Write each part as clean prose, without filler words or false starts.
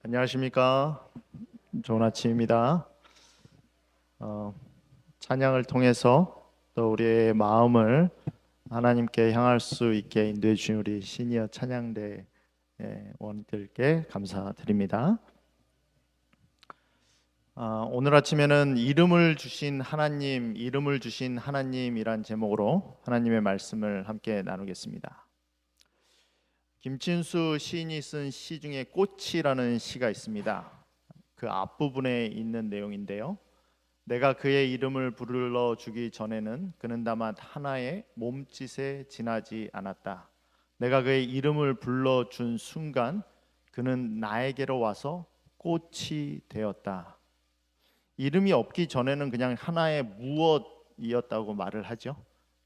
안녕하십니까. 좋은 아침입니다. 찬양을 통해서 또 우리의 마음을 하나님께 향할 수 있게 인도해 주신 우리 시니어 찬양대 원들께 감사드립니다. 오늘 아침에는 이름을 주신 하나님이란 제목으로 하나님의 말씀을 함께 나누겠습니다. 김진수 시인이 쓴 시 중에 꽃이라는 시가 있습니다. 그 앞부분에 있는 내용인데요. 내가 그의 이름을 불러주기 전에는 그는 다만 하나의 몸짓에 지나지 않았다. 내가 그의 이름을 불러준 순간 그는 나에게로 와서 꽃이 되었다. 이름이 없기 전에는 그냥 하나의 무엇이었다고 말을 하죠.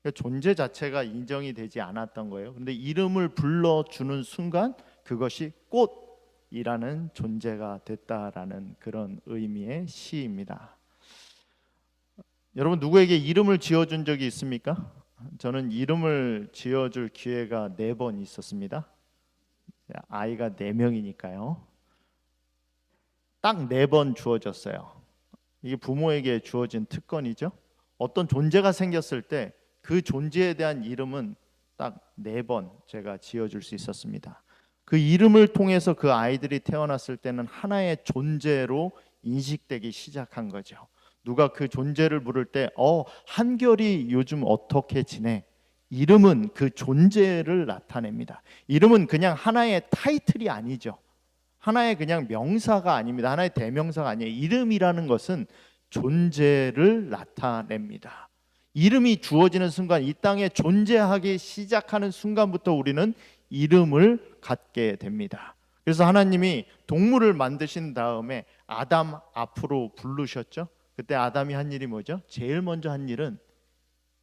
그러니까 존재 자체가 인정이 되지 않았던 거예요. 그런데 이름을 불러주는 순간 그것이 꽃이라는 존재가 됐다라는 그런 의미의 시입니다. 여러분 누구에게 이름을 지어준 적이 있습니까? 저는 이름을 지어줄 기회가 4번 있었습니다. 아이가 4명이니까요. 딱 4번 주어졌어요. 이게 부모에게 주어진 특권이죠. 어떤 존재가 생겼을 때 그 존재에 대한 이름은 딱 4번 제가 지어줄 수 있었습니다. 그 이름을 통해서 그 아이들이 태어났을 때는 하나의 존재로 인식되기 시작한 거죠. 누가 그 존재를 부를 때 한결이 요즘 어떻게 지내? 이름은 그 존재를 나타냅니다. 이름은 그냥 하나의 타이틀이 아니죠. 하나의 그냥 명사가 아닙니다. 하나의 대명사가 아니에요. 이름이라는 것은 존재를 나타냅니다. 이름이 주어지는 순간, 이 땅에 존재하기 시작하는 순간부터 우리는 이름을 갖게 됩니다. 그래서 하나님이 동물을 만드신 다음에 아담 앞으로 부르셨죠. 그때 아담이 한 일이 뭐죠? 제일 먼저 한 일은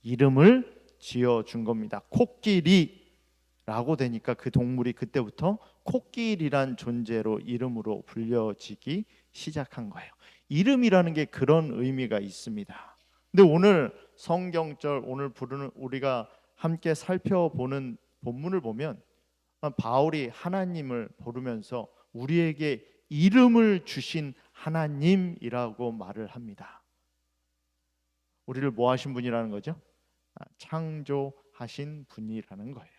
이름을 지어준 겁니다. 코끼리라고 되니까 그 동물이 그때부터 코끼리란 존재로 이름으로 불려지기 시작한 거예요. 이름이라는 게 그런 의미가 있습니다. 근데 오늘 성경절, 오늘 부르는 우리가 함께 살펴보는 본문을 보면 바울이 하나님을 부르면서 우리에게 이름을 주신 하나님이라고 말을 합니다. 우리를 뭐 하신 분이라는 거죠? 창조하신 분이라는 거예요.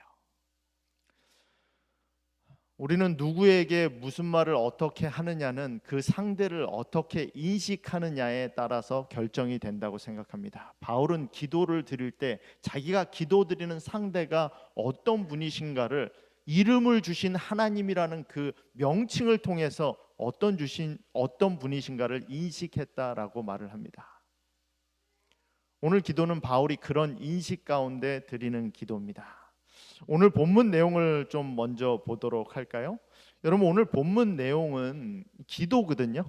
우리는 누구에게 무슨 말을 어떻게 하느냐는 그 상대를 어떻게 인식하느냐에 따라서 결정이 된다고 생각합니다. 바울은 기도를 드릴 때 자기가 기도드리는 상대가 어떤 분이신가를 이름을 주신 하나님이라는 그 명칭을 통해서 어떤 분이신가를 인식했다라고 말을 합니다. 오늘 기도는 바울이 그런 인식 가운데 드리는 기도입니다. 오늘 본문 내용을 좀 먼저 보도록 할까요? 여러분 오늘 본문 내용은 기도거든요.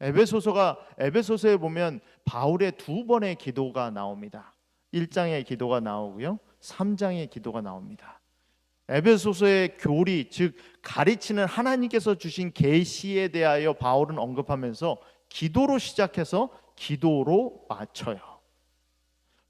에베소서에 보면 바울의 2번의 기도가 나옵니다. 1장의 기도가 나오고요, 3장의 기도가 나옵니다. 에베소서의 교리, 즉 가르치는 하나님께서 주신 계시에 대하여 바울은 언급하면서 기도로 시작해서 기도로 마쳐요.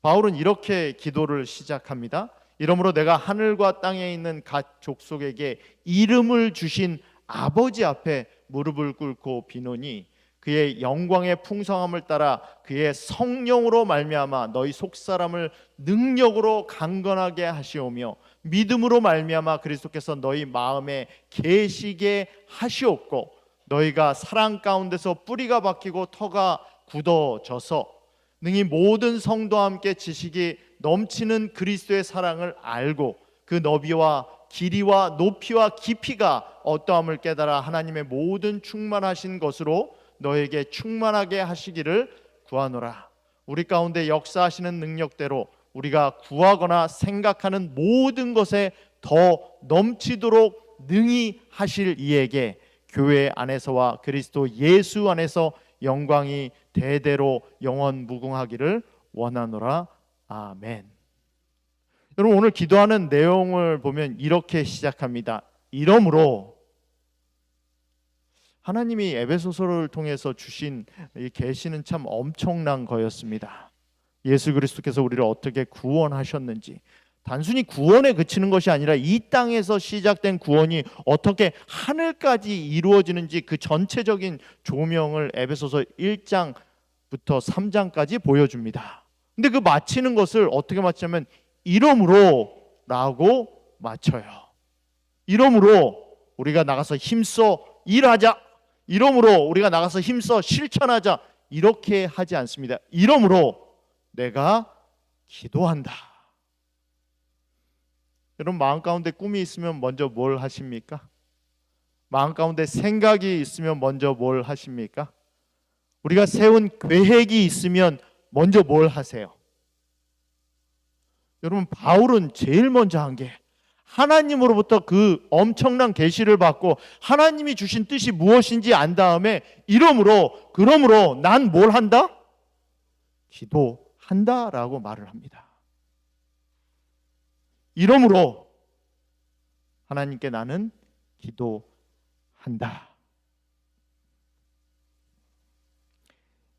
바울은 이렇게 기도를 시작합니다. 이러므로 내가 하늘과 땅에 있는 각 족속에게 이름을 주신 아버지 앞에 무릎을 꿇고 비노니 그의 영광의 풍성함을 따라 그의 성령으로 말미암아 너희 속사람을 능력으로 강건하게 하시오며 믿음으로 말미암아 그리스도께서 너희 마음에 계시게 하시옵고 너희가 사랑 가운데서 뿌리가 박히고 터가 굳어져서 능히 모든 성도와 함께 지식이 넘치는 그리스도의 사랑을 알고 그 너비와 길이와 높이와 깊이가 어떠함을 깨달아 하나님의 모든 충만하신 것으로 너에게 충만하게 하시기를 구하노라. 우리 가운데 역사하시는 능력대로 우리가 구하거나 생각하는 모든 것에 더 넘치도록 능히 하실 이에게 교회 안에서와 그리스도 예수 안에서 영광이 대대로 영원 무궁하기를 원하노라. 아멘. 여러분 오늘 기도하는 내용을 보면 이렇게 시작합니다. 이러므로 하나님이 에베소서를 통해서 주신 이 계시는 참 엄청난 거였습니다. 예수 그리스도께서 우리를 어떻게 구원하셨는지, 단순히 구원에 그치는 것이 아니라 이 땅에서 시작된 구원이 어떻게 하늘까지 이루어지는지 그 전체적인 조명을 에베소서 1장부터 3장까지 보여줍니다. 근데 그 마치는 것을 어떻게 마치냐면 이러므로 라고 마쳐요. 이러므로 우리가 나가서 힘써 일하자, 이러므로 우리가 나가서 힘써 실천하자, 이렇게 하지 않습니다. 이러므로 내가 기도한다. 여러분, 마음 가운데 꿈이 있으면 먼저 뭘 하십니까? 마음 가운데 생각이 있으면 먼저 뭘 하십니까? 우리가 세운 계획이 있으면 먼저 뭘 하세요? 여러분, 바울은 제일 먼저 한 게 하나님으로부터 그 엄청난 계시를 받고 하나님이 주신 뜻이 무엇인지 안 다음에 그러므로 난 뭘 한다? 기도한다라고 말을 합니다. 이러므로 하나님께 나는 기도한다.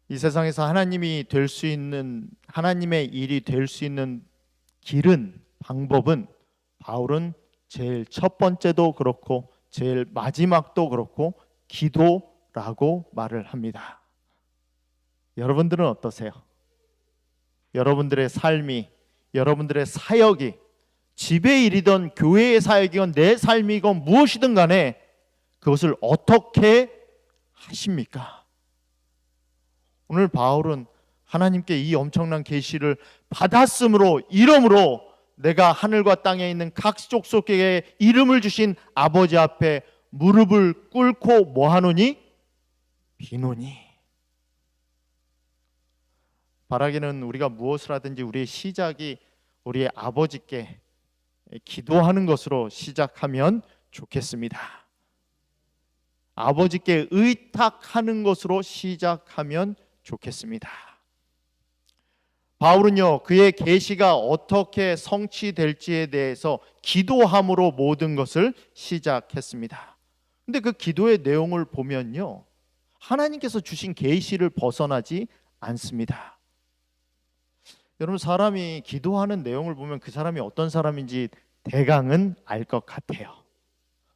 이 세상에서 하나님이 될 수 있는, 하나님의 일이 될 수 있는 길은, 방법은 바울은 제일 첫 번째도 그렇고 제일 마지막도 그렇고 기도라고 말을 합니다. 여러분들은 어떠세요? 여러분들의 삶이, 여러분들의 사역이 집의 일이든 교회의 사역이건 내 삶이건 무엇이든 간에 그것을 어떻게 하십니까? 오늘 바울은 하나님께 이 엄청난 계시를 받았으므로, 이러므로 내가 하늘과 땅에 있는 각 족속에게 이름을 주신 아버지 앞에 무릎을 꿇고 뭐하노니? 비노니. 바라기는 우리가 무엇을 하든지 우리의 시작이 우리의 아버지께 기도하는 것으로 시작하면 좋겠습니다. 아버지께 의탁하는 것으로 시작하면 좋겠습니다. 바울은요, 그의 계시가 어떻게 성취될지에 대해서 기도함으로 모든 것을 시작했습니다. 근데 그 기도의 내용을 보면요, 하나님께서 주신 계시를 벗어나지 않습니다. 여러분, 사람이 기도하는 내용을 보면 그 사람이 어떤 사람인지 대강은 알 것 같아요.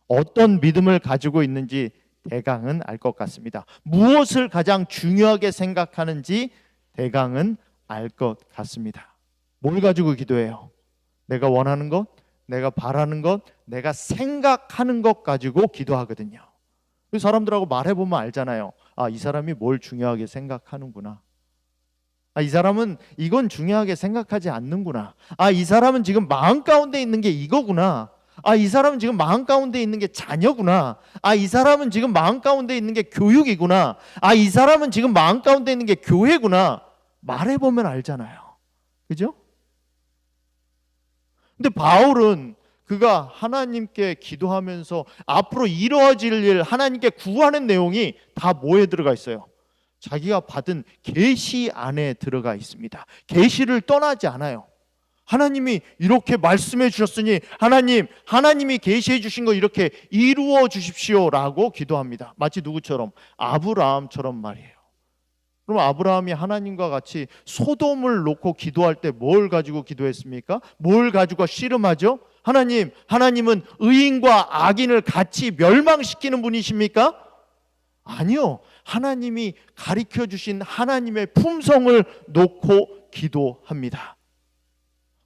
어떤 믿음을 가지고 있는지 대강은 알 것 같습니다. 무엇을 가장 중요하게 생각하는지 대강은 알 것 같습니다. 뭘 가지고 기도해요? 내가 원하는 것, 내가 바라는 것, 내가 생각하는 것 가지고 기도하거든요. 사람들하고 말해보면 알잖아요. 아, 이 사람이 뭘 중요하게 생각하는구나. 아, 이 사람은 이건 중요하게 생각하지 않는구나. 아, 이 사람은 지금 마음 가운데 있는 게 이거구나. 아, 이 사람은 지금 마음 가운데 있는 게 자녀구나. 아, 이 사람은 지금 마음 가운데 있는 게 교육이구나. 아, 이 사람은 지금 마음 가운데 있는 게 교회구나. 말해보면 알잖아요. 그죠? 근데 바울은 그가 하나님께 기도하면서 앞으로 이루어질 일, 하나님께 구하는 내용이 다 뭐에 들어가 있어요? 자기가 받은 계시 안에 들어가 있습니다. 계시를 떠나지 않아요. 하나님이 이렇게 말씀해 주셨으니 하나님이 계시해 주신 거 이렇게 이루어 주십시오라고 기도합니다. 마치 누구처럼? 아브라함처럼 말이에요. 그럼 아브라함이 하나님과 같이 소돔을 놓고 기도할 때 뭘 가지고 기도했습니까? 뭘 가지고 씨름하죠? 하나님은 의인과 악인을 같이 멸망시키는 분이십니까? 아니요. 하나님이 가르쳐 주신 하나님의 품성을 놓고 기도합니다.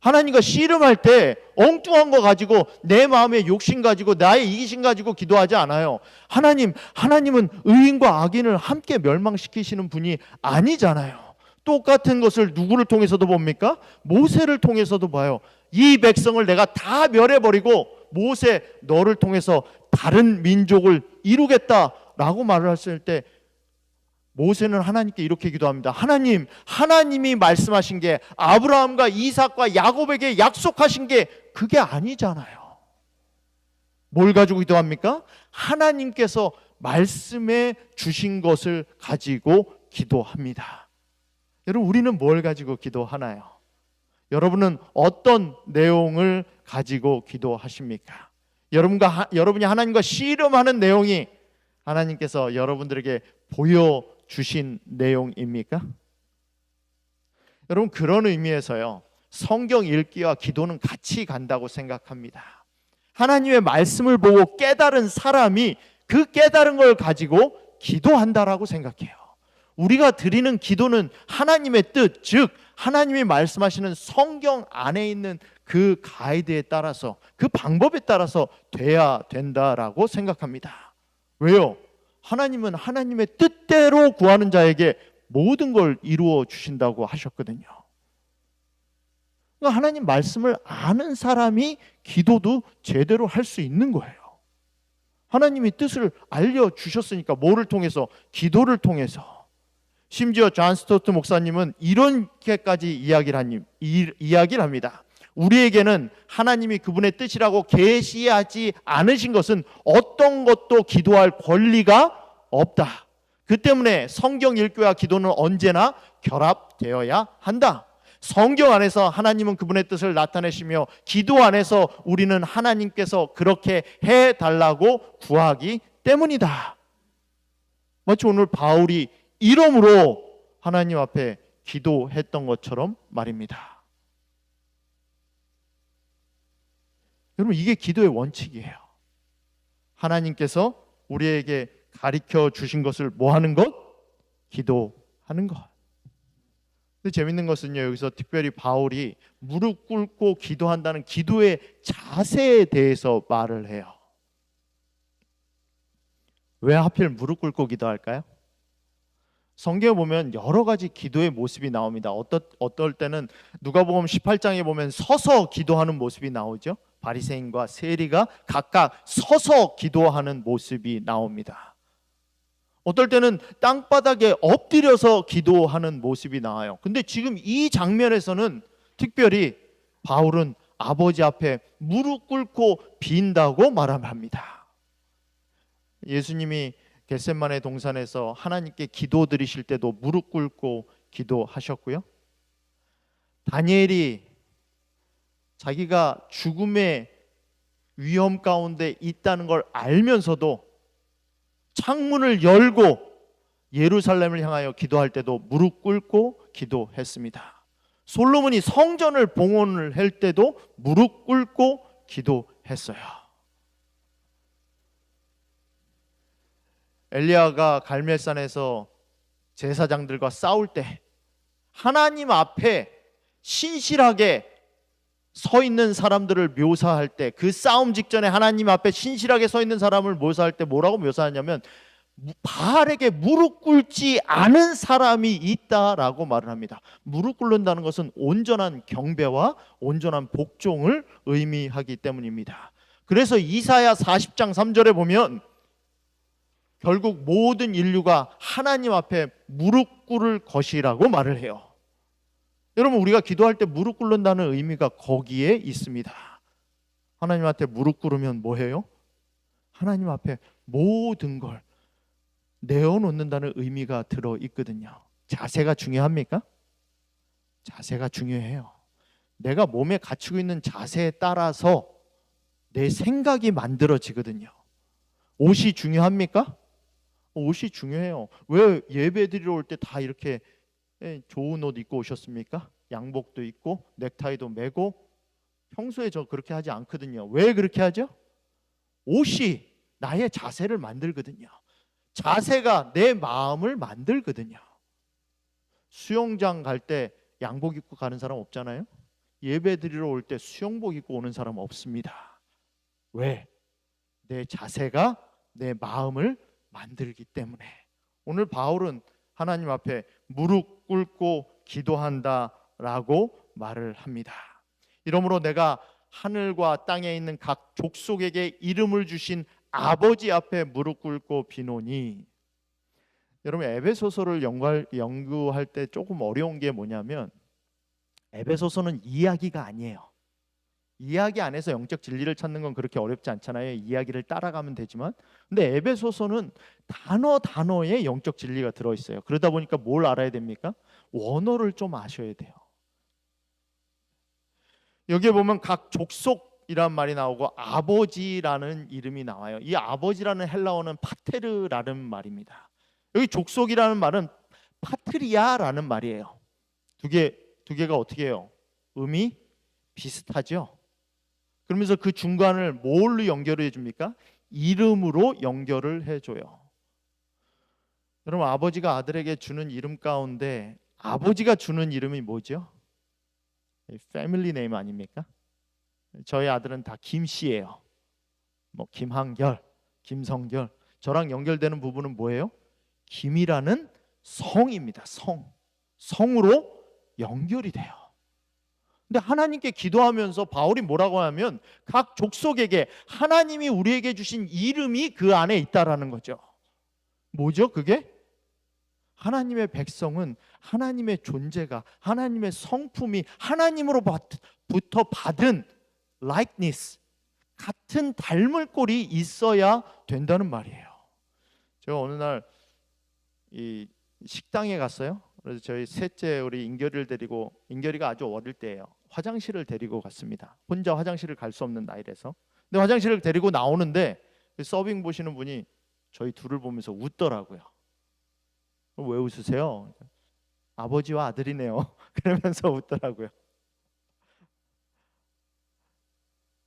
하나님과 씨름할 때 엉뚱한 거 가지고 내 마음의 욕심 가지고 나의 이기심 가지고 기도하지 않아요. 하나님은 의인과 악인을 함께 멸망시키시는 분이 아니잖아요. 똑같은 것을 누구를 통해서도 봅니까? 모세를 통해서도 봐요. 이 백성을 내가 다 멸해버리고 모세 너를 통해서 다른 민족을 이루겠다라고 말을 했을 때 모세는 하나님께 이렇게 기도합니다. 하나님이 말씀하신 게 아브라함과 이삭과 야곱에게 약속하신 게 그게 아니잖아요. 뭘 가지고 기도합니까? 하나님께서 말씀해 주신 것을 가지고 기도합니다. 여러분, 우리는 뭘 가지고 기도하나요? 여러분은 어떤 내용을 가지고 기도하십니까? 여러분이 하나님과 씨름하는 내용이 하나님께서 여러분들에게 보여주신 내용입니까? 여러분, 그런 의미에서요, 성경 읽기와 기도는 같이 간다고 생각합니다. 하나님의 말씀을 보고 깨달은 사람이 그 깨달은 걸 가지고 기도한다라고 생각해요. 우리가 드리는 기도는 하나님의 뜻, 즉 하나님이 말씀하시는 성경 안에 있는 그 가이드에 따라서, 그 방법에 따라서 돼야 된다라고 생각합니다. 왜요? 하나님은 하나님의 뜻대로 구하는 자에게 모든 걸 이루어 주신다고 하셨거든요. 그러니까 하나님 말씀을 아는 사람이 기도도 제대로 할 수 있는 거예요. 하나님이 뜻을 알려주셨으니까. 뭐를 통해서? 기도를 통해서. 심지어 존 스토트 목사님은 이렇게까지 이야기를 합니다. 우리에게는 하나님이 그분의 뜻이라고 계시하지 않으신 것은 어떤 것도 기도할 권리가 없다. 그 때문에 성경 읽기와 기도는 언제나 결합되어야 한다. 성경 안에서 하나님은 그분의 뜻을 나타내시며 기도 안에서 우리는 하나님께서 그렇게 해달라고 구하기 때문이다. 마치 오늘 바울이 이름으로 하나님 앞에 기도했던 것처럼 말입니다. 여러분, 이게 기도의 원칙이에요. 하나님께서 우리에게 가르쳐 주신 것을 뭐 하는 것? 기도하는 것. 근데 재밌는 것은요, 여기서 특별히 바울이 무릎 꿇고 기도한다는 기도의 자세에 대해서 말을 해요. 왜 하필 무릎 꿇고 기도할까요? 성경에 보면 여러 가지 기도의 모습이 나옵니다. 어떨 때는 누가복음 18장에 보면 서서 기도하는 모습이 나오죠. 바리새인과 세리가 각각 서서 기도하는 모습이 나옵니다. 어떨 때는 땅바닥에 엎드려서 기도하는 모습이 나와요. 근데 지금 이 장면에서는 특별히 바울은 아버지 앞에 무릎 꿇고 빈다고 말합니다. 예수님이 겟세마네 동산에서 하나님께 기도드리실 때도 무릎 꿇고 기도하셨고요. 다니엘이 자기가 죽음의 위험 가운데 있다는 걸 알면서도 창문을 열고 예루살렘을 향하여 기도할 때도 무릎 꿇고 기도했습니다. 솔로몬이 성전을 봉헌을 할 때도 무릎 꿇고 기도했어요. 엘리야가 갈멜산에서 제사장들과 싸울 때 하나님 앞에 신실하게 서 있는 사람들을 묘사할 때, 그 싸움 직전에 하나님 앞에 신실하게 서 있는 사람을 묘사할 때 뭐라고 묘사하냐면 바알에게 무릎 꿇지 않은 사람이 있다라고 말을 합니다. 무릎 꿇는다는 것은 온전한 경배와 온전한 복종을 의미하기 때문입니다. 그래서 이사야 40장 3절에 보면 결국 모든 인류가 하나님 앞에 무릎 꿇을 것이라고 말을 해요. 여러분, 우리가 기도할 때 무릎 꿇는다는 의미가 거기에 있습니다. 하나님한테 무릎 꿇으면 뭐해요? 하나님 앞에 모든 걸 내어놓는다는 의미가 들어있거든요. 자세가 중요합니까? 자세가 중요해요. 내가 몸에 갖추고 있는 자세에 따라서 내 생각이 만들어지거든요. 옷이 중요합니까? 옷이 중요해요. 왜 예배 드리러 올 때 다 이렇게 좋은 옷 입고 오셨습니까? 양복도 입고 넥타이도 매고. 평소에 저 그렇게 하지 않거든요. 왜 그렇게 하죠? 옷이 나의 자세를 만들거든요. 자세가 내 마음을 만들거든요. 수영장 갈 때 양복 입고 가는 사람 없잖아요. 예배 드리러 올 때 수영복 입고 오는 사람 없습니다. 왜? 내 자세가 내 마음을 만들기 때문에. 오늘 바울은 하나님 앞에 무릎 꿇고 기도한다라고 말을 합니다. 이러므로 내가 하늘과 땅에 있는 각 족속에게 이름을 주신 아버지 앞에 무릎 꿇고 비노니. 여러분, 에베소서를 연구할 때 조금 어려운 게 뭐냐면 에베소서는 이야기가 아니에요. 이야기 안에서 영적 진리를 찾는 건 그렇게 어렵지 않잖아요. 이야기를 따라가면 되지만. 근데 에베소서는 단어에 영적 진리가 들어있어요. 그러다 보니까 뭘 알아야 됩니까? 원어를 좀 아셔야 돼요. 여기에 보면 각 족속이란 말이 나오고 아버지라는 이름이 나와요. 이 아버지라는 헬라어는 파테르라는 말입니다. 여기 족속이라는 말은 파트리아라는 말이에요. 두 개가 어떻게 해요? 음이 비슷하죠. 그러면서 그 중간을 뭘로 연결해 줍니까? 이름으로 연결을 해줘요. 여러분, 아버지가 아들에게 주는 이름 가운데 아버지가 주는 이름이 뭐죠? 패밀리 네임 아닙니까? 저희 아들은 다 김씨예요. 뭐 김한결, 김성결. 저랑 연결되는 부분은 뭐예요? 김이라는 성입니다. 성으로 연결이 돼요. 근데 하나님께 기도하면서 바울이 뭐라고 하면 각 족속에게 하나님이 우리에게 주신 이름이 그 안에 있다라는 거죠. 뭐죠 그게? 하나님의 백성은 하나님의 존재가, 하나님의 성품이 하나님으로부터 받은 likeness, 같은 닮을 꼴이 있어야 된다는 말이에요. 제가 어느 날 이 식당에 갔어요. 그래서 저희 셋째 우리 인결이를 데리고, 인결이가 아주 어릴 때예요. 화장실을 데리고 갔습니다. 혼자 화장실을 갈 수 없는 나이라서. 근데 화장실을 데리고 나오는데 서빙 보시는 분이 저희 둘을 보면서 웃더라고요. 왜 웃으세요? 아버지와 아들이네요. 그러면서 웃더라고요.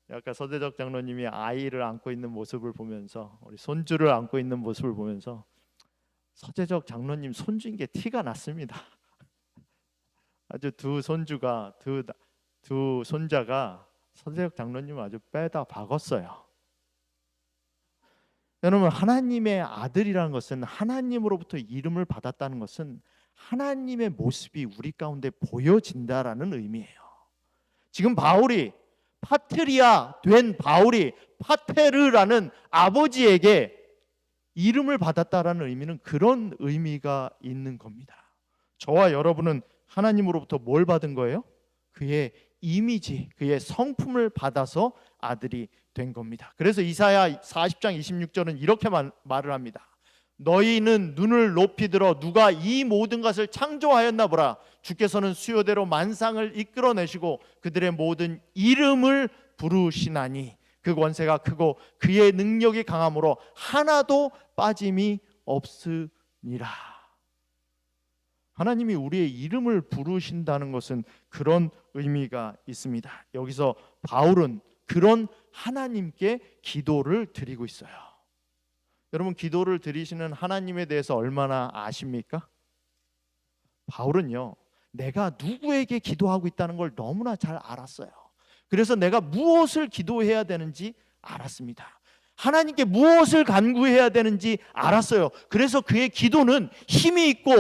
아까 서대적 장로님이 아이를 안고 있는 모습을 보면서, 우리 손주를 안고 있는 모습을 보면서 서대적 장로님 손주인 게 티가 났습니다. 아주 두 손자가 서대적 장로님을 아주 빼다 박았어요. 여러분, 하나님의 아들이라는 것은, 하나님으로부터 이름을 받았다는 것은 하나님의 모습이 우리 가운데 보여진다라는 의미예요. 지금 바울이, 파트리아 된 바울이 파테르라는 아버지에게 이름을 받았다라는 의미는 그런 의미가 있는 겁니다. 저와 여러분은 하나님으로부터 뭘 받은 거예요? 그의 이미지, 그의 성품을 받아서 아들이 된 겁니다. 그래서 이사야 40장 26절은 이렇게 말을 합니다. 너희는 눈을 높이 들어 누가 이 모든 것을 창조하였나 보라. 주께서는 수요대로 만상을 이끌어내시고 그들의 모든 이름을 부르시나니 그 권세가 크고 그의 능력이 강함으로 하나도 빠짐이 없으니라. 하나님이 우리의 이름을 부르신다는 것은 그런 의미가 있습니다. 여기서 바울은 그런 하나님께 기도를 드리고 있어요. 여러분, 기도를 드리시는 하나님에 대해서 얼마나 아십니까? 바울은요, 내가 누구에게 기도하고 있다는 걸 너무나 잘 알았어요. 그래서 내가 무엇을 기도해야 되는지 알았습니다. 하나님께 무엇을 간구해야 되는지 알았어요. 그래서 그의 기도는 힘이 있고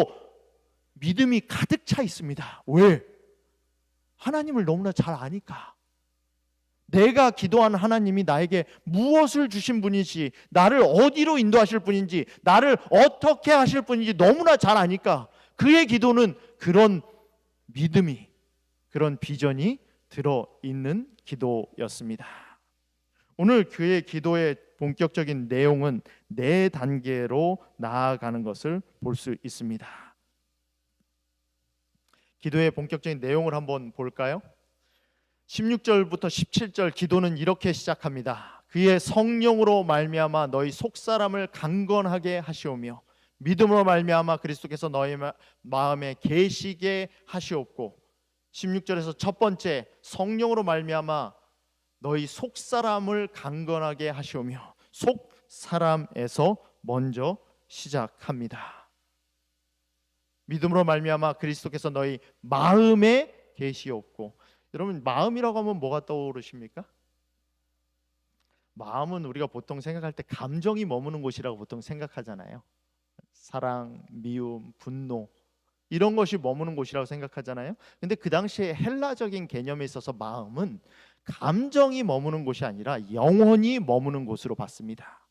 믿음이 가득 차 있습니다. 왜? 하나님을 너무나 잘 아니까. 내가 기도한 하나님이 나에게 무엇을 주신 분인지, 나를 어디로 인도하실 분인지, 나를 어떻게 하실 분인지 너무나 잘 아니까 그의 기도는 그런 믿음이, 그런 비전이 들어있는 기도였습니다. 오늘 그의 기도의 본격적인 내용은 네 단계로 나아가는 것을 볼 수 있습니다. 기도의 본격적인 내용을 한번 볼까요? 16절부터 17절 기도는 이렇게 시작합니다. 그의 성령으로 말미암아 너희 속사람을 강건하게 하시오며 믿음으로 말미암아 그리스도께서 너희 마음에 계시게 하시옵고, 16절에서 첫 번째, 성령으로 말미암아 너희 속사람을 강건하게 하시오며, 속사람에서 먼저 시작합니다. 믿음으로 말미암아 그리스도께서 너희 마음에 계시옵고. 여러분, 마음이라고 하면 뭐가 떠오르십니까? 마음은 우리가 보통 생각할 때 감정이 머무는 곳이라고 보통 생각하잖아요. 사랑, 미움, 분노 이런 것이 머무는 곳이라고 생각하잖아요. 근데 그 당시에 헬라적인 개념에 있어서 마음은 감정이 머무는 곳이 아니라 영혼이 머무는 곳으로 봤습니다.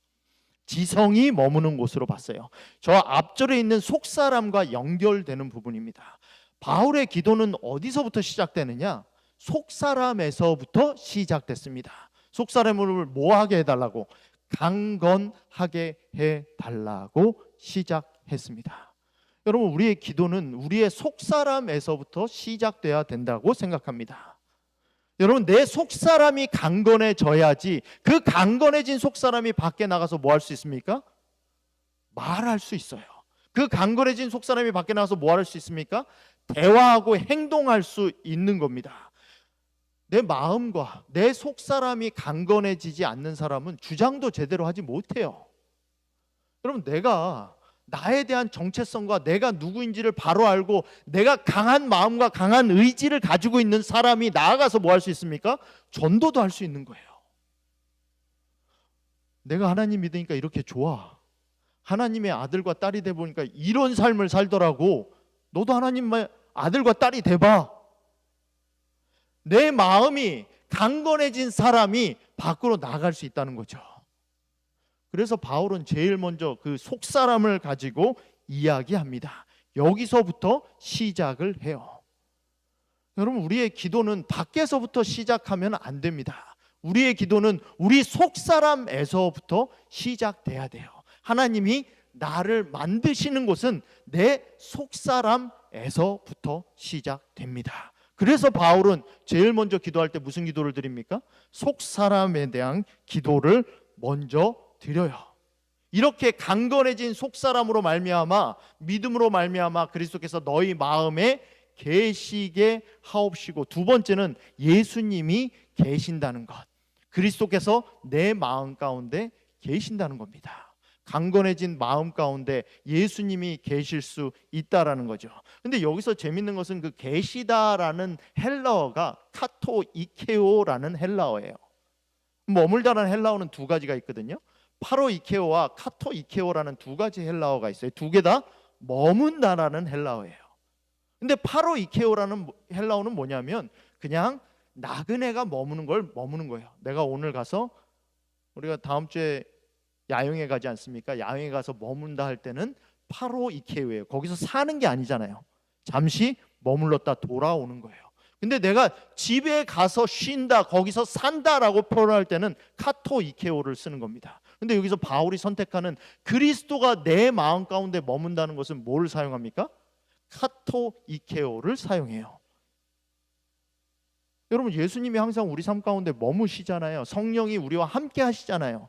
지성이 머무는 곳으로 봤어요. 저 앞절에 있는 속사람과 연결되는 부분입니다. 바울의 기도는 어디서부터 시작되느냐? 속사람에서부터 시작됐습니다. 속사람을 뭐하게 해달라고? 강건하게 해달라고 시작했습니다. 여러분, 우리의 기도는 우리의 속사람에서부터 시작돼야 된다고 생각합니다. 여러분, 내 속사람이 강건해져야지 그 강건해진 속사람이 밖에 나가서 뭐 할 수 있습니까? 말할 수 있어요. 그 강건해진 속사람이 밖에 나가서 뭐 할 수 있습니까? 대화하고 행동할 수 있는 겁니다. 내 마음과 내 속사람이 강건해지지 않는 사람은 주장도 제대로 하지 못해요. 여러분, 내가 나에 대한 정체성과 내가 누구인지를 바로 알고 내가 강한 마음과 강한 의지를 가지고 있는 사람이 나아가서 뭐 할 수 있습니까? 전도도 할 수 있는 거예요. 내가 하나님 믿으니까 이렇게 좋아. 하나님의 아들과 딸이 돼 보니까 이런 삶을 살더라고. 너도 하나님의 아들과 딸이 돼봐. 내 마음이 강건해진 사람이 밖으로 나갈 수 있다는 거죠. 그래서 바울은 제일 먼저 그 속사람을 가지고 이야기합니다. 여기서부터 시작을 해요. 여러분, 우리의 기도는 밖에서부터 시작하면 안 됩니다. 우리의 기도는 우리 속사람에서부터 시작돼야 돼요. 하나님이 나를 만드시는 곳은 내 속사람에서부터 시작됩니다. 그래서 바울은 제일 먼저 기도할 때 무슨 기도를 드립니까? 속사람에 대한 기도를 먼저 드려요. 이렇게 강건해진 속사람으로 말미암아, 믿음으로 말미암아 그리스도께서 너희 마음에 계시게 하옵시고, 두 번째는 예수님이 계신다는 것. 그리스도께서 내 마음 가운데 계신다는 겁니다. 강건해진 마음 가운데 예수님이 계실 수 있다라는 거죠. 근데 여기서 재밌는 것은 그 계시다라는 헬라어가 카토이케오라는 헬라어예요. 머물다라는 헬라어는 두 가지가 있거든요. 파로이케오와 카토이케오라는 두 가지 헬라어가 있어요. 두 개 다 머문다라는 헬라어예요. 근데 파로이케오라는 헬라어는 뭐냐면 그냥 나그네가 머무는 걸 머무는 거예요. 내가 오늘 가서, 우리가 다음 주에 야영에 가지 않습니까? 야영에 가서 머문다 할 때는 파로이케오예요. 거기서 사는 게 아니잖아요. 잠시 머물렀다 돌아오는 거예요. 근데 내가 집에 가서 쉰다, 거기서 산다라고 표현할 때는 카토이케오를 쓰는 겁니다. 근데 여기서 바울이 선택하는 그리스도가 내 마음 가운데 머문다는 것은 뭘 사용합니까? 카토이케오를 사용해요. 여러분, 예수님이 항상 우리 삶 가운데 머무시잖아요. 성령이 우리와 함께 하시잖아요.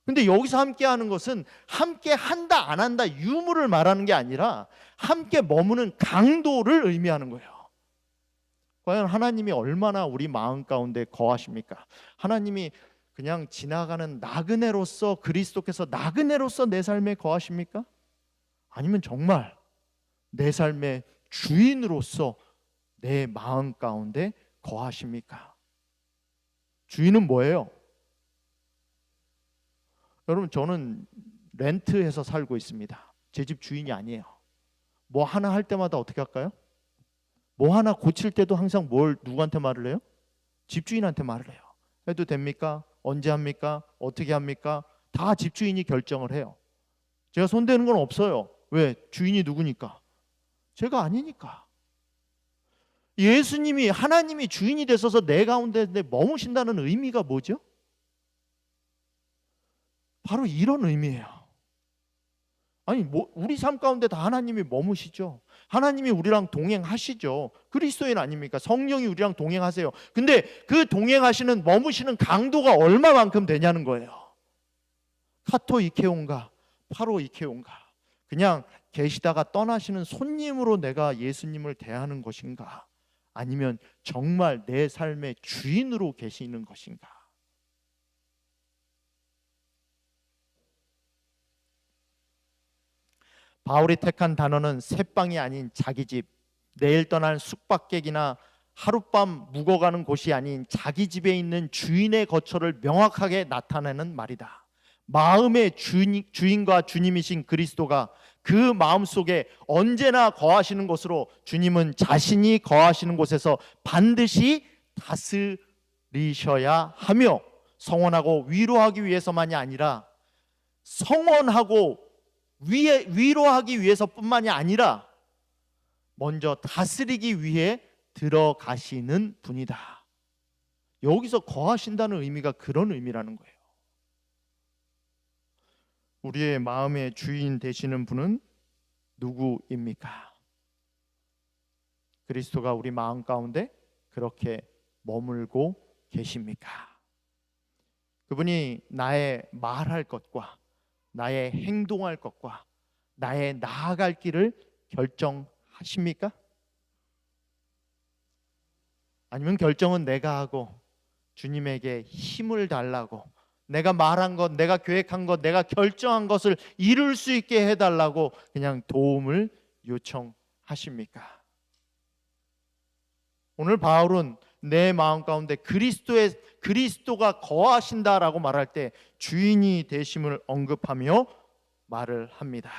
근데 여기서 함께 하는 것은 함께 한다 안 한다 유무를 말하는 게 아니라 함께 머무는 강도를 의미하는 거예요. 과연 하나님이 얼마나 우리 마음 가운데 거하십니까? 하나님이 그냥 지나가는 나그네로서, 그리스도께서 나그네로서 내 삶에 거하십니까? 아니면 정말 내 삶의 주인으로서 내 마음 가운데 거하십니까? 주인은 뭐예요? 여러분, 저는 렌트해서 살고 있습니다. 제 집 주인이 아니에요. 뭐 하나 할 때마다 어떻게 할까요? 뭐 하나 고칠 때도 항상 누구한테 말을 해요? 집주인한테 말을 해요. 해도 됩니까? 언제 합니까? 어떻게 합니까? 다 집주인이 결정을 해요. 제가 손대는 건 없어요. 왜? 주인이 누구니까? 제가 아니니까. 예수님이, 하나님이 주인이 되셔서 내 가운데 머무신다는 의미가 뭐죠? 바로 이런 의미예요. 아니, 우리 삶 가운데 다 하나님이 머무시죠. 하나님이 우리랑 동행하시죠. 그리스도인 아닙니까? 성령이 우리랑 동행하세요. 근데 그 동행하시는, 머무시는 강도가 얼마만큼 되냐는 거예요. 카토이케온가 파로이케온가, 그냥 계시다가 떠나시는 손님으로 내가 예수님을 대하는 것인가, 아니면 정말 내 삶의 주인으로 계시는 것인가. 바울이 택한 단어는 새방이 아닌 자기 집, 내일 떠날 숙박객이나 하룻밤 묵어가는 곳이 아닌 자기 집에 있는 주인의 거처를 명확하게 나타내는 말이다. 마음의 주인과 주님이신 그리스도가 그 마음속에 언제나 거하시는 것으로, 주님은 자신이 거하시는 곳에서 반드시 다스리셔야 하며, 성원하고 위로하기 위해서만이 아니라 성원하고 위로하기 위해서뿐만이 아니라 먼저 다스리기 위해 들어가시는 분이다. 여기서 거하신다는 의미가 그런 의미라는 거예요. 우리의 마음의 주인 되시는 분은 누구입니까? 그리스도가 우리 마음 가운데 그렇게 머물고 계십니까? 그분이 나의 말할 것과 나의 행동할 것과 나의 나아갈 길을 결정하십니까? 아니면 결정은 내가 하고 주님에게 힘을 달라고, 내가 말한 것, 내가 계획한 것, 내가 결정한 것을 이룰 수 있게 해달라고 그냥 도움을 요청하십니까? 오늘 바울은 내 마음 가운데 그리스도가 거하신다라고 말할 때 주인이 되심을 언급하며 말을 합니다.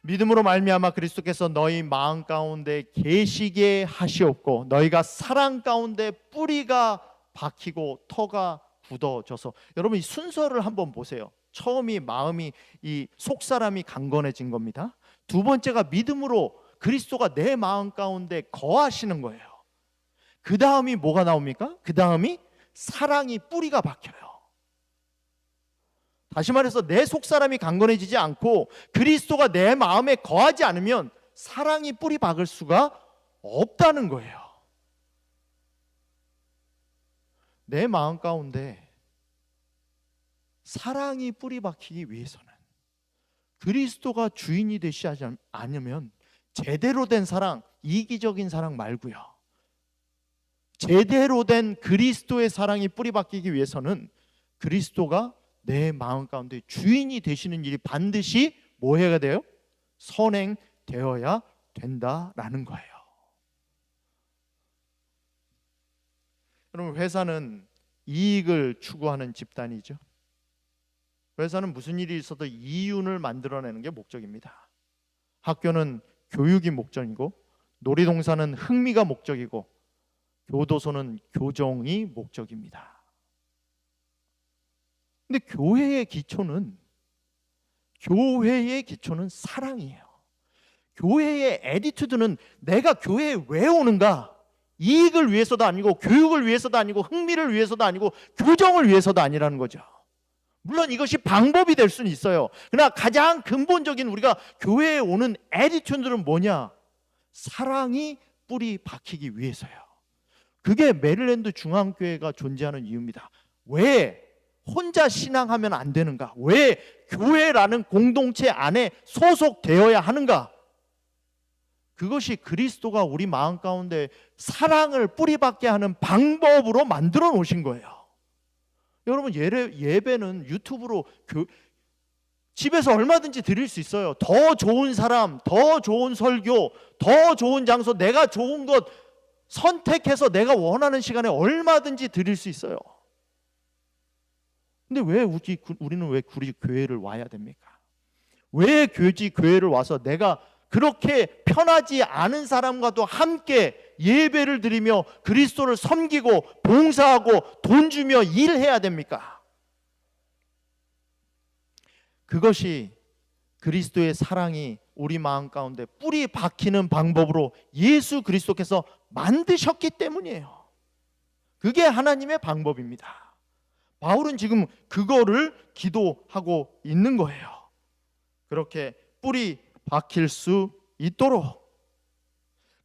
믿음으로 말미암아 그리스도께서 너희 마음 가운데 계시게 하시옵고 너희가 사랑 가운데 뿌리가 박히고 터가 굳어져서. 여러분 이 순서를 한번 보세요. 처음이 마음이, 이 속사람이 강건해진 겁니다. 두 번째가 믿음으로 그리스도가 내 마음 가운데 거하시는 거예요. 그 다음이 뭐가 나옵니까? 그 다음이 사랑이 뿌리가 박혀요. 다시 말해서 내 속사람이 강건해지지 않고 그리스도가 내 마음에 거하지 않으면 사랑이 뿌리 박을 수가 없다는 거예요. 내 마음 가운데 사랑이 뿌리 박히기 위해서는 그리스도가 주인이 되시지 않으면 제대로 된 사랑, 이기적인 사랑 말고요, 제대로 된 그리스도의 사랑이 뿌리 박히기 위해서는 그리스도가 내 마음 가운데 주인이 되시는 일이 반드시 뭐 해야 돼요? 선행되어야 된다라는 거예요. 여러분 회사는 이익을 추구하는 집단이죠. 회사는 무슨 일이 있어도 이윤을 만들어내는 게 목적입니다. 학교는 교육이 목적이고, 놀이동산은 흥미가 목적이고, 교도소는 교정이 목적입니다. 근데 교회의 기초는 사랑이에요. 교회의 애티튜드는 내가 교회에 왜 오는가? 이익을 위해서도 아니고, 교육을 위해서도 아니고, 흥미를 위해서도 아니고, 교정을 위해서도 아니라는 거죠. 물론 이것이 방법이 될 수는 있어요. 그러나 가장 근본적인 우리가 교회에 오는 애티튜드는 뭐냐? 사랑이 뿌리 박히기 위해서요. 그게 메릴랜드 중앙교회가 존재하는 이유입니다. 왜 혼자 신앙하면 안 되는가? 왜 교회라는 공동체 안에 소속되어야 하는가? 그것이 그리스도가 우리 마음 가운데 사랑을 뿌리박게 하는 방법으로 만들어 놓으신 거예요. 여러분 예배는 유튜브로 집에서 얼마든지 드릴 수 있어요. 더 좋은 사람, 더 좋은 설교, 더 좋은 장소, 내가 좋은 것 선택해서 내가 원하는 시간에 얼마든지 드릴 수 있어요. 근데 왜 우리는 왜 교회를 와야 됩니까? 왜 교회를 와서 내가 그렇게 편하지 않은 사람과도 함께 예배를 드리며 그리스도를 섬기고 봉사하고 돈 주며 일해야 됩니까? 그것이 그리스도의 사랑이 우리 마음 가운데 뿌리 박히는 방법으로 예수 그리스도께서 만드셨기 때문이에요. 그게 하나님의 방법입니다. 바울은 지금 그거를 기도하고 있는 거예요. 그렇게 뿌리 박힐 수 있도록.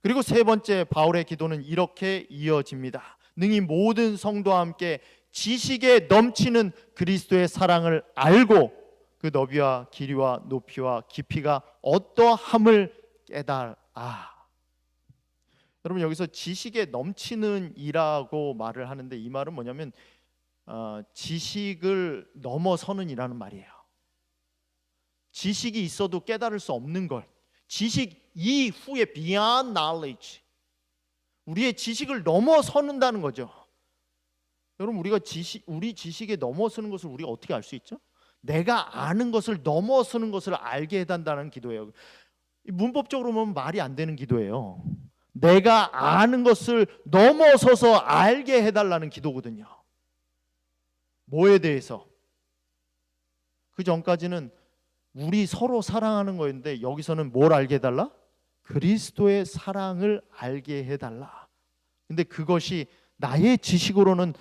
그리고 세 번째 바울의 기도는 이렇게 이어집니다. 능히 모든 성도와 함께 지식에 넘치는 그리스도의 사랑을 알고 그 너비와 길이와 높이와 깊이가 어떠함을 깨달아. 여러분 여기서 지식에 넘치는 이라고 말을 하는데 이 말은 뭐냐면 지식을 넘어서는 이라는 말이에요. 지식이 있어도 깨달을 수 없는 걸, 지식 이후에 beyond knowledge, 우리의 지식을 넘어서는다는 거죠. 여러분 우리 지식에 넘어서는 것을 우리가 어떻게 알 수 있죠? 내가 아는 것을 넘어서는 것을 알게 해달라는 기도예요. 문법적으로 보면 말이 안 되는 기도예요. 내가 아는 것을 넘어서서 알게 해달라는 기도거든요. 뭐에 대해서? 그 전까지는 우리 서로 사랑하는 거였는데 여기서는 뭘 알게 해달라? 그리스도의 사랑을 알게 해달라. 근데 그것이 나의 지식으로는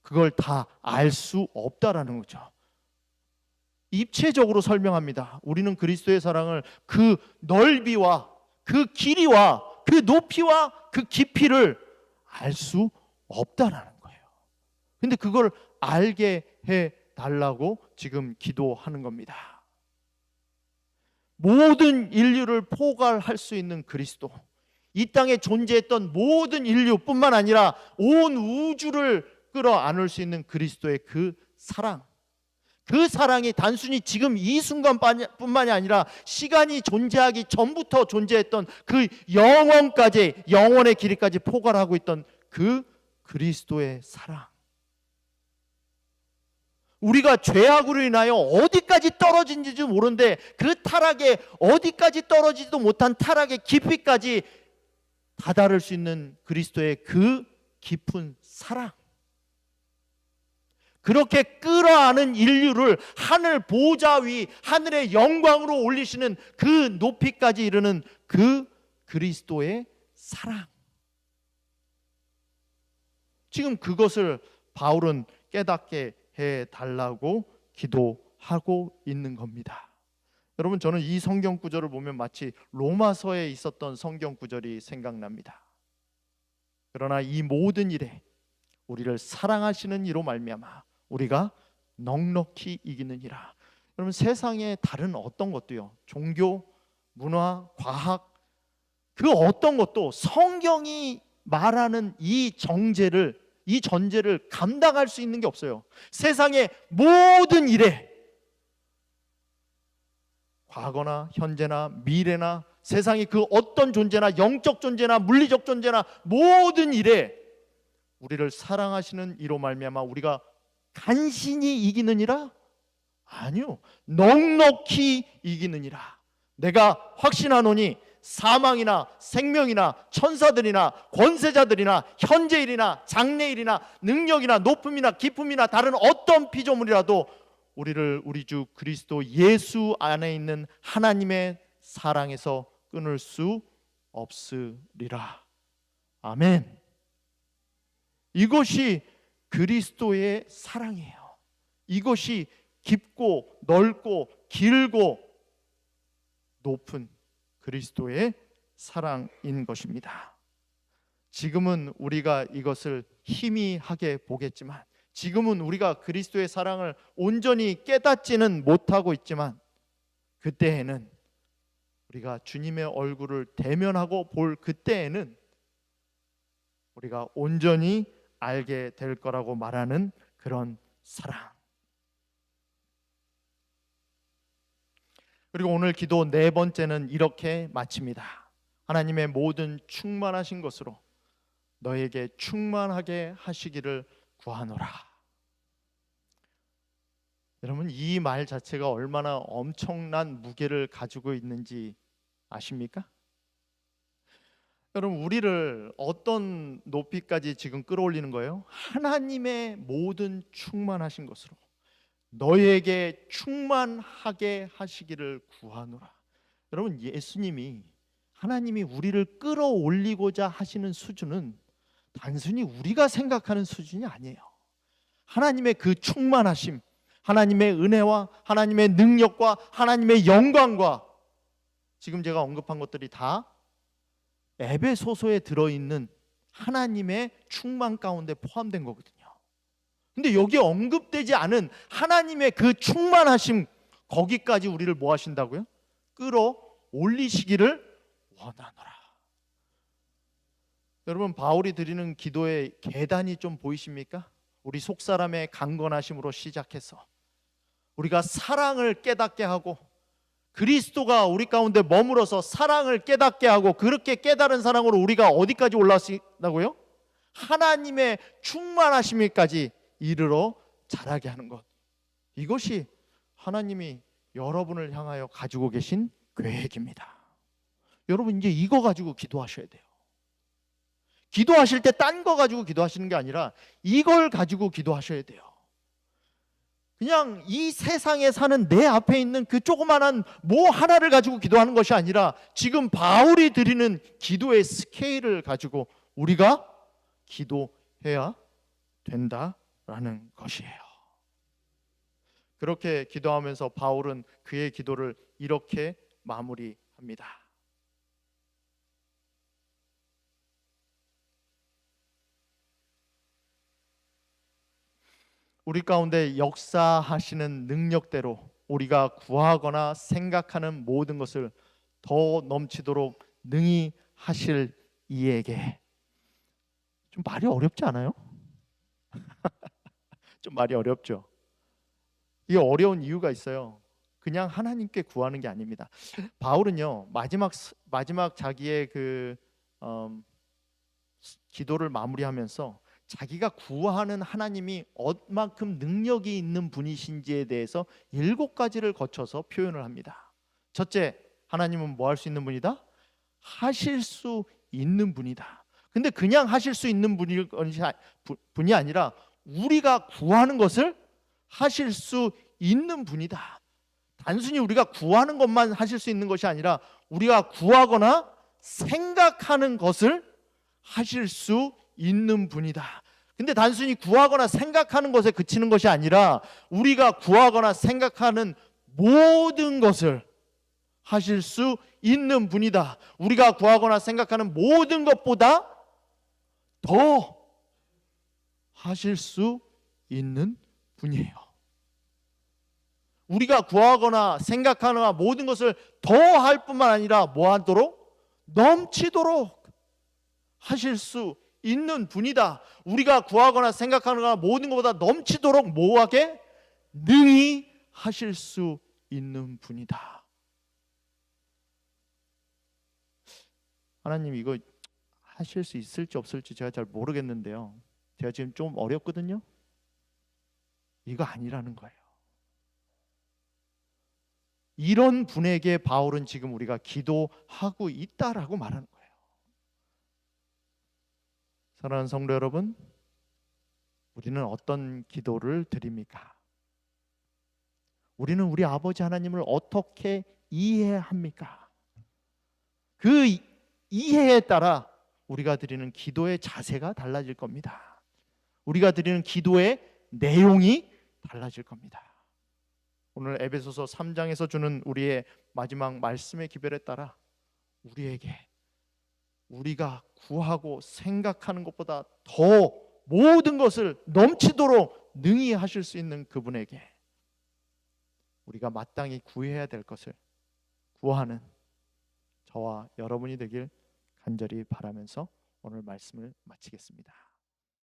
그걸 다 알 수 없다라는 거죠. 입체적으로 설명합니다. 우리는 그리스도의 사랑을 그 넓이와 그 길이와 그 높이와 그 깊이를 알 수 없다라는 거예요. 근데 그걸 알게 해 달라고 지금 기도하는 겁니다. 모든 인류를 포괄할 수 있는 그리스도, 이 땅에 존재했던 모든 인류뿐만 아니라 온 우주를 끌어안을 수 있는 그리스도의 그 사랑, 그 사랑이 단순히 지금 이 순간뿐만이 아니라 시간이 존재하기 전부터 존재했던 그 영원까지, 영원의 길이까지 포괄하고 있던 그 그리스도의 사랑. 우리가 죄악으로 인하여 어디까지 떨어진지도 모르는데 그 타락에, 어디까지 떨어지지도 못한 타락의 깊이까지 다다를 수 있는 그리스도의 그 깊은 사랑, 그렇게 끌어안은 인류를 하늘 보좌 위, 하늘의 영광으로 올리시는 그 높이까지 이르는 그 그리스도의 사랑, 지금 그것을 바울은 깨닫게 해달라고 기도하고 있는 겁니다. 여러분, 저는 이 성경 구절을 보면 마치 로마서에 있었던 성경 구절이 생각납니다. 그러나 이 모든 일에 우리를 사랑하시는 이로 말미암아 우리가 넉넉히 이기느니라. 여러분, 세상의 다른 어떤 것도요, 종교, 문화, 과학, 그 어떤 것도 성경이 말하는 이 전제를 감당할 수 있는 게 없어요. 세상의 모든 일에, 과거나 현재나 미래나 세상의 그 어떤 존재나, 영적 존재나 물리적 존재나 모든 일에 우리를 사랑하시는 이로 말미암아 우리가 간신히 이기느니라? 아니요, 넉넉히 이기느니라. 내가 확신하노니 사망이나 생명이나 천사들이나 권세자들이나 현재일이나 장래일이나 능력이나 높음이나 깊음이나 다른 어떤 피조물이라도 우리를 우리 주 그리스도 예수 안에 있는 하나님의 사랑에서 끊을 수 없으리라. 아멘. 이것이 그리스도의 사랑이에요. 이것이 깊고 넓고 길고 높은 그리스도의 사랑인 것입니다. 지금은 우리가 이것을 희미하게 보겠지만, 지금은 우리가 그리스도의 사랑을 온전히 깨닫지는 못하고 있지만, 그때에는, 우리가 주님의 얼굴을 대면하고 볼 그때에는 우리가 온전히 알게 될 거라고 말하는 그런 사랑. 그리고 오늘 기도 네 번째는 이렇게 마칩니다. 하나님의 모든 충만하신 것으로 너에게 충만하게 하시기를 구하노라. 여러분, 이 말 자체가 얼마나 엄청난 무게를 가지고 있는지 아십니까? 여러분, 우리를 어떤 높이까지 지금 끌어올리는 거예요? 하나님의 모든 충만하신 것으로 너에게 충만하게 하시기를 구하노라. 여러분, 예수님이, 하나님이 우리를 끌어올리고자 하시는 수준은 단순히 우리가 생각하는 수준이 아니에요. 하나님의 그 충만하심, 하나님의 은혜와 하나님의 능력과 하나님의 영광과 지금 제가 언급한 것들이 다 에베소서에 들어있는 하나님의 충만 가운데 포함된 거거든요. 근데 여기에 언급되지 않은 하나님의 그 충만하심, 거기까지 우리를 뭐 하신다고요? 끌어올리시기를 원하노라. 여러분, 바울이 드리는 기도의 계단이 좀 보이십니까? 우리 속사람의 강건하심으로 시작해서 우리가 사랑을 깨닫게 하고, 그리스도가 우리 가운데 머물어서 사랑을 깨닫게 하고, 그렇게 깨달은 사랑으로 우리가 어디까지 올라가고요? 하나님의 충만하심까지 이르러 자라게 하는 것. 이것이 하나님이 여러분을 향하여 가지고 계신 계획입니다. 여러분, 이제 이거 가지고 기도하셔야 돼요. 기도하실 때 딴 거 가지고 기도하시는 게 아니라 이걸 가지고 기도하셔야 돼요. 그냥 이 세상에 사는 내 앞에 있는 그 조그만한 뭐 하나를 가지고 기도하는 것이 아니라 지금 바울이 드리는 기도의 스케일을 가지고 우리가 기도해야 된다라는 것이에요. 그렇게 기도하면서 바울은 그의 기도를 이렇게 마무리합니다. 우리 가운데 역사하시는 능력대로 우리가 구하거나 생각하는 모든 것을 더 넘치도록 능히 하실 이에게. 좀 말이 어렵지 않아요? 좀 말이 어렵죠. 이게 어려운 이유가 있어요. 그냥 하나님께 구하는 게 아닙니다. 바울은요, 마지막 자기의 기도를 마무리하면서 자기가 구하는 하나님이 얼만큼 능력이 있는 분이신지에 대해서 7가지를 거쳐서 표현을 합니다. 첫째, 하나님은 뭐 할 수 있는 분이다? 하실 수 있는 분이다. 근데 그냥 하실 수 있는 분이 아니라 우리가 구하는 것을 하실 수 있는 분이다. 단순히 우리가 구하는 것만 하실 수 있는 것이 아니라 우리가 구하거나 생각하는 것을 하실 수 있는 분이다. 근데 단순히 구하거나 생각하는 것에 그치는 것이 아니라 우리가 구하거나 생각하는 모든 것을 하실 수 있는 분이다. 우리가 구하거나 생각하는 모든 것보다 더 하실 수 있는 분이에요. 우리가 구하거나 생각하거나 모든 것을 더 할 뿐만 아니라 뭐 하도록? 넘치도록 하실 수 있는 분이다. 우리가 구하거나 생각하거나 모든 것보다 넘치도록 뭐하게? 능히 하실 수 있는 분이다. 하나님, 이거 하실 수 있을지 없을지 제가 잘 모르겠는데요, 제가 지금 좀 어렵거든요. 이거 아니라는 거예요. 이런 분에게 바울은 지금 우리가 기도하고 있다라고 말하는 거예요. 사랑하는 성도 여러분, 우리는 어떤 기도를 드립니까? 우리는 우리 아버지 하나님을 어떻게 이해합니까? 그 이해에 따라 우리가 드리는 기도의 자세가 달라질 겁니다. 우리가 드리는 기도의 내용이 달라질 겁니다. 오늘 에베소서 3장에서 주는 우리의 마지막 말씀의 기별에 따라 우리에게 우리가 구하고 생각하는 것보다 더 모든 것을 넘치도록 능히 하실 수 있는 그분에게 우리가 마땅히 구해야 될 것을 구하는 저와 여러분이 되길 간절히 바라면서 오늘 말씀을 마치겠습니다.